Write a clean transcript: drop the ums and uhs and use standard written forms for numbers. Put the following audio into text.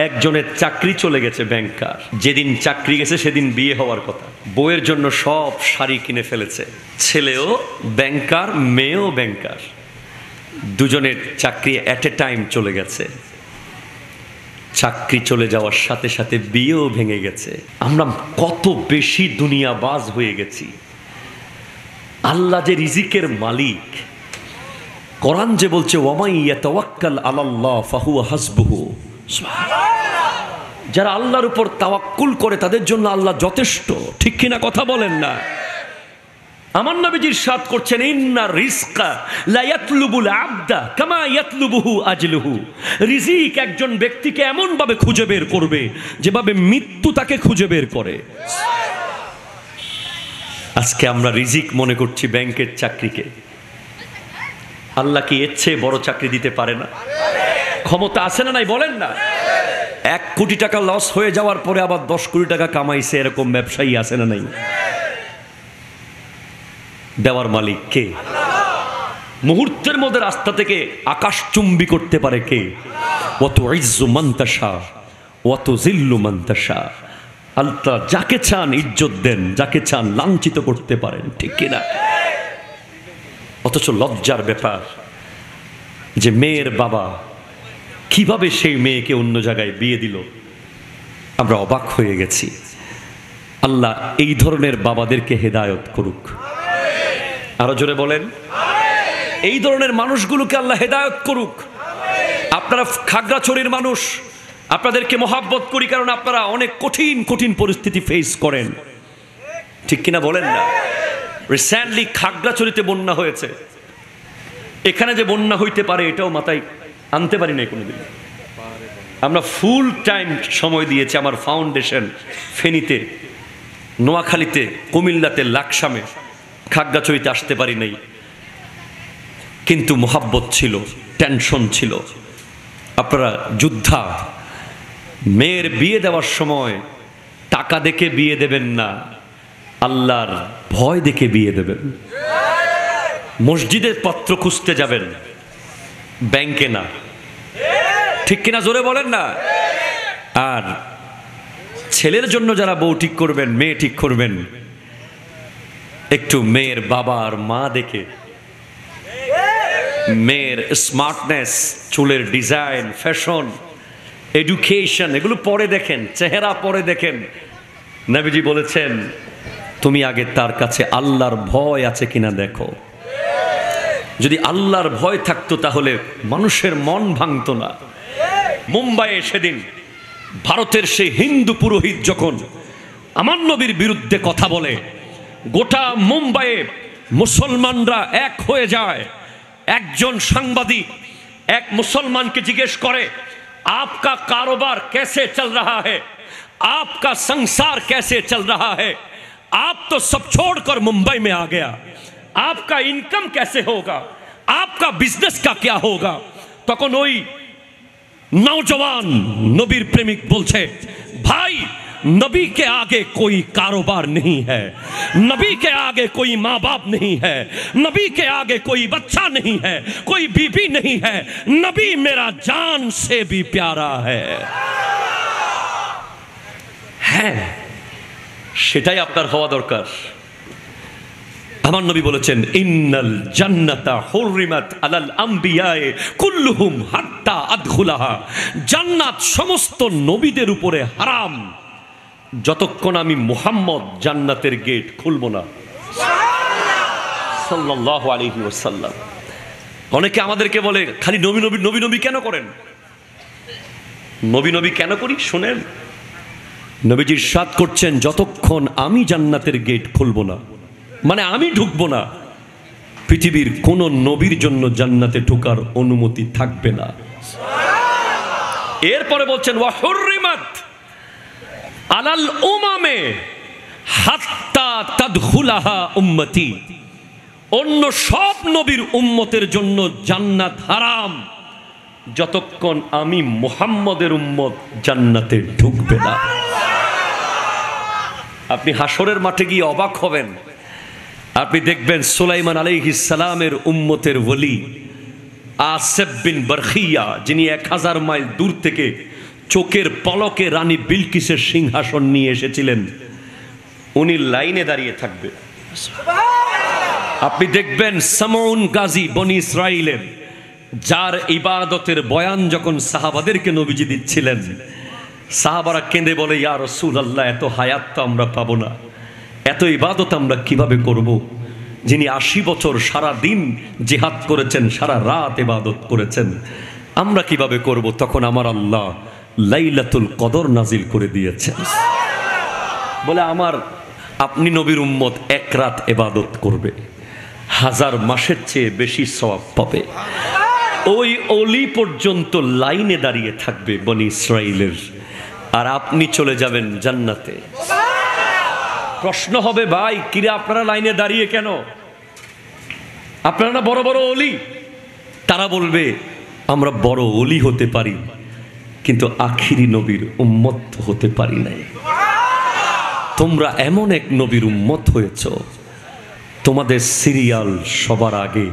একজনের চাকরি চলে গেছে, ব্যাংকার। যেদিন চাকরি গেছে সেদিন বিয়ে হওয়ার কথা। বউয়ের জন্য সব শাড়ি কিনে ফেলেছে। ছেলেও ব্যাংকার, মেয়েও ব্যাংকার। দুজনের চাকরি অ্যাট এ টাইম চলে গেছে। চাকরি চলে যাওয়ার সাথে সাথে বিয়েও ভেঙে গেছে। আমরা কত বেশি দুনিয়াবাজ হয়ে গেছি। আল্লাহ যে রিজিকের মালিক, কোরআন যে বলছে ওয়ামাই ইয়াতাওয়াক্কাল আলাল্লাহ ফাহুয়া হাসবুহু, যারা আল্লাহর উপর তাওয়াক্কুল করে তাদের জন্য আল্লাহ যথেষ্ট। ঠিক কিনা কথা বলেন না? আমার নবীজি ইরশাদ করছেন ইন্না রিজকা লা ইয়াতলুবুল আবদা কামা ইয়াতলুবুহু আজলুহু। রিজিক একজন ব্যক্তিকে এমন ভাবে খুঁজে বের করবে যেভাবে মৃত্যু তাকে খুঁজে বের করে। আজকে আমরা রিজিক মনে করছি ব্যাংকের চাকরিকে। আল্লাহ কি এর চেয়ে বড় চাকরি দিতে পারে না? ক্ষমতা আছে না নাই বলেন না? 1 কোটি টাকা লস হয়ে যাওয়ার পরে আবার 10 কোটি টাকা কামাইছে, এরকম ব্যবসায়ী আছে না নাই? দেওয়ার মালিক কে? মুহূর্তের মধ্যে রাস্তা থেকে আকাশ চুম্বি করতে পারে কে? ওয়াতু ইজ্জু মান তাশা ওয়াতু জিল্লু মান তাশা। আল্লাহ যাকে চান ইজ্জত দেন, যাকে চান লাঞ্ছিত করতে পারেন। ঠিক কিনা? অথচ লজ্জার ব্যাপার যে মেয়ের বাবা কিভাবে সেই মেয়েকে অন্য জায়গায় বিয়ে দিল, আমরা অবাক হয়ে গেছি। আল্লাহ এই ধরনের বাবাদেরকে হেদায়েত করুক। আরো জোরে বলেন, এই ধরনের মানুষগুলোকে আল্লাহ হেদায়েত করুক। আপনারা খাগড়াছড়ির মানুষ, আপনাদেরকে মহাব্বত করি কারণ আপনারা অনেক কঠিন কঠিন পরিস্থিতি ফেস করেন। ঠিক কিনা বলেন না? রিসেন্টলি খাগড়াছড়িতে বন্যা হয়েছে। এখানে যে বন্যা হইতে পারে এটাও মাথায় আনতে পারি না কোনোদিন। আমরা ফুল টাইম সময় দিয়েছি আমার ফাউন্ডেশন ফেনীতে, নোয়াখালীতে, কুমিল্লাতে, লাকসামে। খাগড়াছড়িতে আসতে পারি নাই, কিন্তু মোহাব্বত ছিল, টেনশন ছিল। আপনারা যোদ্ধা। মেয়ের বিয়ে দেওয়ার সময় টাকা দেখে বিয়ে দেবেন না, আল্লাহর ভয় দেখে বিয়ে দেবেন। মসজিদের পাত্র খুঁজতে যাবেন, ব্যাংকে না। ঠিক কিনা জোরে বলেন না? আর ছেলের জন্য যারা বউ ঠিক করবেন, মেয়ে ঠিক করবেন, একটু মেয়ের বাবা আর মা দেখে, মেয়ের স্মার্টনেস, চুলের ডিজাইন, ফ্যাশন, এডুকেশন, এগুলো পরে দেখেন, চেহারা পরে দেখেন। নবীজি বলেছেন তুমি আগে তার কাছে আল্লাহর ভয় আছে কিনা দেখো। যদি আল্লাহর ভয় থাকতো তাহলে মানুষের মন ভাঙতো না। মুম্বাইয়ে সেদিন ভারতের সেই হিন্দু পুরোহিত যখন আমার নবীর বিরুদ্ধে কথা বলে, গোটা মুম্বাইয়ে মুসলমানরা এক হয়ে যায়। একজন সাংবাদিক এক মুসলমানকে জিজ্ঞেস করে आपका कारोबार कैसे चल रहा है, आपका संसार कैसे चल रहा है, आप तो सब छोड़कर मुंबई में आ गया, आपका इनकम कैसे होगा, आपका बिजनेस का क्या होगा। তখন ওই नौजवान नबीर प्रेमिक बोलছে भाई नबी के आगे कोई कारोबार नहीं है, नबी के आगे कोई माँ बाप नहीं है, नबी के आगे कोई बच्चा नहीं है, कोई बीबी नहीं है, नबी मेरा जान से भी प्यारा है। হ্যাঁ, সেটাই আপনার হওয়া দরকার। আমার নবী বলেছেন ইন্নাল জান্নাতা হুররিমাত আলাল আমবিয়ায়ে কুল্লুহুম হাত্তা আদখুলাহা। জান্নাত সমস্ত নবীদের উপরে হারাম যতক্ষণ আমি মুহাম্মদ জান্নাতের গেট খুলব না, সাল্লাল্লাহু আলাইহি ওয়াসাল্লাম। অনেকে আমাদেরকে বলে খালি নবী নবী নবী নবী কেন করেন? নবী নবী কেন করি শুনেন। নবীজি ইরশাদ করছেন যতক্ষণ আমি জান্নাতের গেট খুলব না, মানে আমি ঢুকবো না, পৃথিবীর কোন নবীর জন্য জান্নাতে ঢোকার অনুমতি থাকবে না। এরপরে বলছেন ওয়া হুররিমাত আলাল উমামে হাত্তা তাদখুলাহা উম্মতি। অন্য সব নবীর উম্মতের জন্য জান্নাত হারাম যতক্ষণ আমি মুহাম্মদের উম্মত জান্নাতে ঢুকবে না। আপনি হাসরের মাঠে গিয়ে অবাক হবেন। আপনি দেখবেন সুলাইমান আলাইহিস সালামের উম্মতের ওলি আসিফ বিন বরখিয়া, যিনি 1000 মাইল দূর থেকে চোখের পলকে রানী বিলকিসের সিংহাসন নিয়ে এসেছিলেন, উনি লাইনে দাঁড়িয়ে থাকবে। আপনি দেখবেন সামউন গাজী বনি ইসরাইলের, যার ইবাদতের বয়ান যখন সাহাবাদেরকে নবীজি দিচ্ছিলেন, সাহাবারা কেঁদে বলে, ইয়া রাসূলুল্লাহ, এত হায়াত তো আমরা পাবো না, এত ইবাদত আমরা কিভাবে করব? যিনি 80 বছর সারা দিন জিহাদ করেছেন, সারা রাত ইবাদত করেছেন, আমরা কিভাবে করব? তখন আমার আল্লাহ লাইলাতুল কদর নাজিল করে দিয়েছেন, বলে আপনি নবীর উম্মত এক রাত ইবাদত করবে, 1000 মাসের চেয়ে বেশি সওয়াব পাবে। ওই অলি পর্যন্ত লাইনে দাঁড়িয়ে থাকবে বনি ইসরাইলের, আর আপনি চলে যাবেন জান্নাতে। প্রশ্ন হবে, ভাই কিরে আপনারা লাইনে দাঁড়িয়ে কেন? আপনারা না বড় বড় অলি? তারা বলবে, আমরা বড় অলি হতে পারি, কিন্তু আখিরি নবীর উম্মত হতে পারি নাই। তোমরা এমন এক নবীর উম্মত হয়েছ, তোমাদের সিরিয়াল সবার আগে।